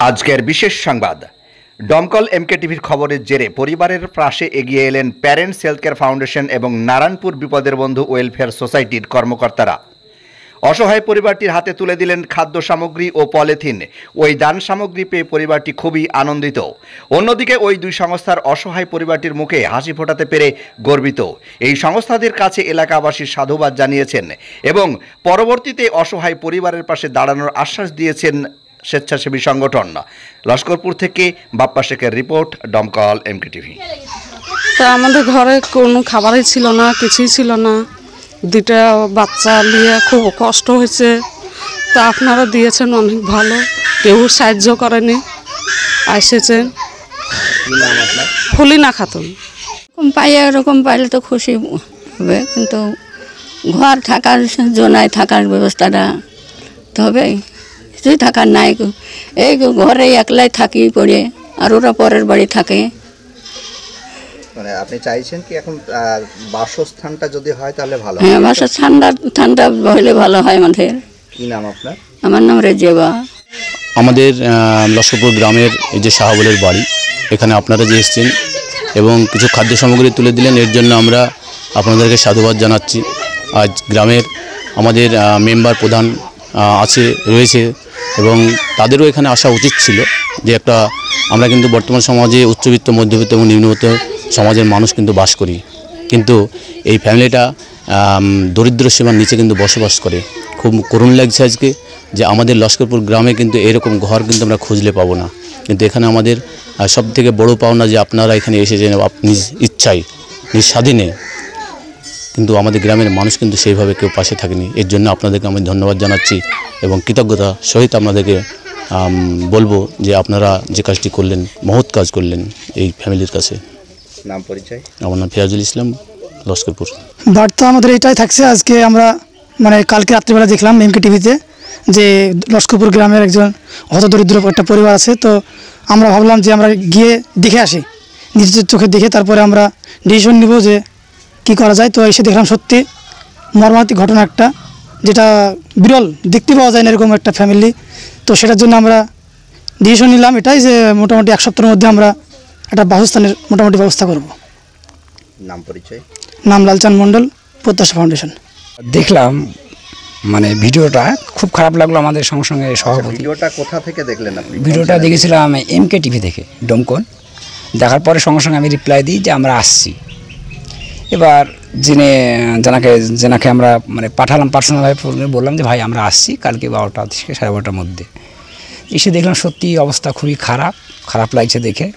আজকের বিশেষ সংবাদ দমকল এমকে টিভির খবরের জেরে পরিবারের পাশে এগিয়ে এলেন প্যারেন্টস হেলথ কেয়ার ফাউন্ডেশন এবং নারায়ণপুর বিপদের বন্ধু ওয়েলফেয়ার সোসাইটির কর্মকর্তারা। অসহায় পরিবারটির হাতে তুলে দিলেন খাদ্য সামগ্রী ও পলিথিন। ওই দান সামগ্রী পেয়ে পরিবারটি খুবই আনন্দিত। অন্যদিকে ওই দুই সংস্থার অসহায় পরিবারটির মুখে হাসি ফোটাতে পেরে গর্বিত। এই সংস্থাদের কাছে এলাকাবাসী সাধুবাদ জানিয়েছেন এবং পরবর্তীতে অসহায় পরিবারের পাশে দাঁড়ানোর আশ্বাস দিয়েছেন স্বেচ্ছাসেবী সংগঠন। লস্করপুর থেকে বাপ্পা শেখের রিপোর্ট, দমকল এমকে টিভি। তা আমাদের ঘরে কোনো খাবারই ছিল না, কিছুই ছিল না। দুটা বাচ্চা নিয়ে খুব কষ্ট হয়েছে। তা আপনারা দিয়েছেন অনেক ভালো, কেউ সাহায্য করেনি, এসেছেন। ফুলিনা খাতুন। এরকম পাইলে তো খুশি হবে, কিন্তু ঘর থাকার জোনায় থাকার ব্যবস্থাটা তো হবে, কিছুই থাকার নাই। এই ঘরে একলাই থাকি পড়ে, আর ওরা পরের বাড়ি থাকে। মানে আপনি চাইছেন কি এখন বাসস্থানটা যদি হয় তাহলে ভালো? হ্যাঁ, ঠান্ডা হলে ভালো হয় আমাদের। কি নাম আপনার? আমার নাম রেজেবা। আমাদের লস্করপুর গ্রামের এই যে শাহবলের বাড়ি, এখানে আপনারা যে এসেছেন এবং কিছু খাদ্য সামগ্রী তুলে দিলেন, এর জন্য আমরা আপনাদেরকে সাধুবাদ জানাচ্ছি। আজ গ্রামের আমাদের মেম্বার প্রধান রয়েছে এবং তাদেরও এখানে আসা উচিত ছিল। যে একটা আমরা কিন্তু বর্তমান সমাজে উচ্চবিত্ত, মধ্যবিত্ত এবং নিম্নবিত্ত সমাজের মানুষ কিন্তু বাস করি, কিন্তু এই ফ্যামিলিটা দরিদ্র সীমার নিচে কিন্তু বসবাস করে। খুব করুণ লাগছে আজকে যে আমাদের লস্করপুর গ্রামে কিন্তু এরকম ঘর কিন্তু আমরা খুঁজলে পাবো না, কিন্তু এখানে আমাদের সবথেকে বড় পাওনা যে আপনারা এখানে এসেছেন নিজ ইচ্ছায়, নিজ স্বাধীনে, কিন্তু আমাদের গ্রামের মানুষ কিন্তু সেইভাবে কেউ পাশে থাকেনি। এর জন্য আপনাদেরকে আমি ধন্যবাদ জানাচ্ছি এবং কৃতজ্ঞতা সহিত আপনাদেরকে বলবো যে আপনারা যে কাজটি করলেন, মহৎ কাজ করলেন এই ফ্যামিলির কাছে। নাম পরিচয়? আমার নাম ফিরাজুল ইসলাম, লস্করপুর। বার্তা আমাদের এটাই থাকছে। আজকে আমরা কালকে রাত্রিবেলা দেখলাম এমকে টিভিতে যে লস্করপুর গ্রামের একজন হতদরিদ্র একটা পরিবার আছে। তো আমরা ভাবলাম যে আমরা গিয়ে দেখে আসি, নিজের চোখে দেখে তারপরে আমরা ডিসিশন নিব যে কী করা যায়। তো এসে দেখলাম সত্যি মর্মান্তিক ঘটনা একটা, যেটা বিরল, দেখতে পাওয়া যায় না এরকম একটা ফ্যামিলি। তো সেটার জন্য আমরা ডিসিশন নিলাম এটাই যে মোটামুটি এক সপ্তাহের মধ্যে আমরা একটা বাসস্থানের মোটামুটি ব্যবস্থা করব। নাম পরিচয়? নাম লালচাঁদ মণ্ডল, প্রত্যাশা ফাউন্ডেশন। দেখলাম ভিডিওটা খুব খারাপ লাগলো আমাদের সঙ্গে সঙ্গে সভাপতি। ভিডিওটা কোথা থেকে দেখলেন আপনি? ভিডিওটা দেখেছিলাম এমকে টিভি থেকে, ডমকল। দেখার পরে সঙ্গে সঙ্গে আমি রিপ্লাই দিই যে আমরা আসছি। এবার যেনাকে আমরা পাঠালাম পার্সোনালভাবে, বললাম যে ভাই আমরা আসছি কালকে 12টা থেকে 12:30টার মধ্যে। এসে দেখলাম সত্যি অবস্থা খুবই খারাপ লাগছে দেখে।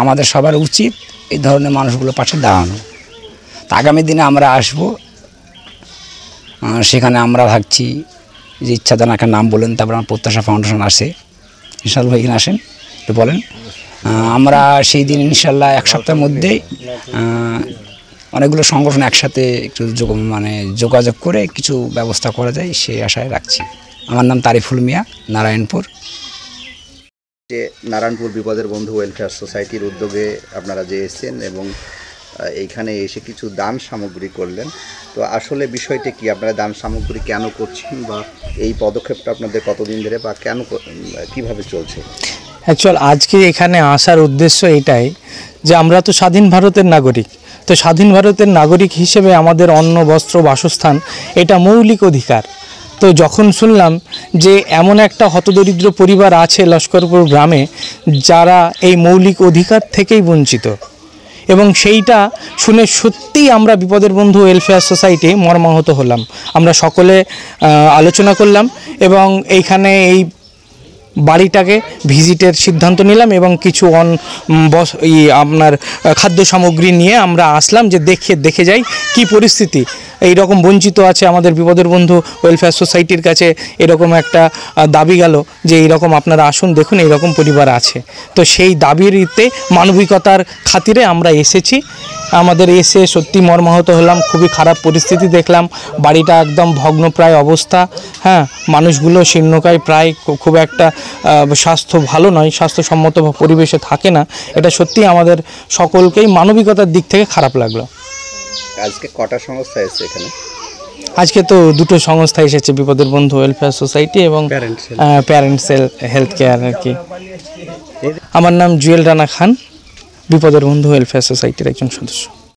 আমাদের সবার উচিত এই ধরনের মানুষগুলো পাশে দাঁড়ানো। আগামী দিনে আমরা আসব, সেখানে আমরা ভাবছি যে ইচ্ছাদানাকে নাম বলেন, তারপর আমার প্রত্যাশা ফাউন্ডেশন আসে। ইনশাল্লাহ এখানে আসেন, একটু বলেন। আমরা সেই দিন ইনশাল্লাহ এক সপ্তাহের মধ্যেই অনেকগুলো সংগঠন একসাথে একটু যোগাযোগ করে কিছু ব্যবস্থা করা যায় সেই আশায় রাখছি। আমার নাম তারিফুল মিয়া, নারায়ণপুর। যে নারায়ণপুর বিপদের বন্ধু ওয়েলফেয়ার সোসাইটির উদ্যোগে আপনারা যে এসেছেন এবং এইখানে এসে কিছু দান সামগ্রী করলেন, তো আসলে বিষয়টা কি? আপনারা দান সামগ্রী কেন করছেন বা এই পদক্ষেপটা আপনাদের কতদিন ধরে বা কেন, কিভাবে চলছে? অ্যাকচুয়াল আজকে এখানে আসার উদ্দেশ্য এটাই যে আমরা তো স্বাধীন ভারতের নাগরিক। তো স্বাধীন ভারতের নাগরিক হিসেবে আমাদের অন্ন, বস্ত্র, বাসস্থান এটা মৌলিক অধিকার। তো যখন শুনলাম যে এমন একটা হতদরিদ্র পরিবার আছে লস্করপুর গ্রামে যারা এই মৌলিক অধিকার থেকেই বঞ্চিত, এবং সেইটা শুনে সত্যিই আমরা বিপদের বন্ধু ওয়েলফেয়ার সোসাইটি মর্মাহত হলাম। আমরা সকলে আলোচনা করলাম এবং এইখানে এই বাড়িটাকে ভিজিটের সিদ্ধান্ত নিলাম এবং কিছু আপনার খাদ্য সামগ্রী নিয়ে আমরা আসলাম যে দেখে যাই কি পরিস্থিতি। এই রকম বঞ্চিত আছে আমাদের বিপদের বন্ধু ওয়েলফেয়ার সোসাইটির কাছে এরকম একটা দাবি গেল যে এইরকম আপনারা আসুন, দেখুন এইরকম পরিবার আছে। তো সেই দাবিতে মানবিকতার খাতিরে আমরা এসেছি। আমাদের এসে সত্যি মর্মাহত হলাম, খুবই খারাপ পরিস্থিতি দেখলাম। বাড়িটা একদম ভগ্নপ্রায় অবস্থা। হ্যাঁ, মানুষগুলো শীর্ণকায়, প্রায় খুব একটা স্বাস্থ্য ভালো নয়, স্বাস্থ্যসম্মত পরিবেশে থাকে না। এটা সত্যি আমাদের সকলকেই মানবিকতার দিক থেকে খারাপ লাগলো। আজকে কটা সংস্থা এসেছে এখানে? আজকে তো দুটো সংস্থা এসেছে, বিপদের বন্ধু ওয়েলফেয়ার সোসাইটি এবং প্যারেন্টস হেলথ কেয়ার আর কি। আমার নাম জুয়েল রানা খান, বিপদের বন্ধু ওয়েলফেয়ার সোসাইটির একজন সদস্য।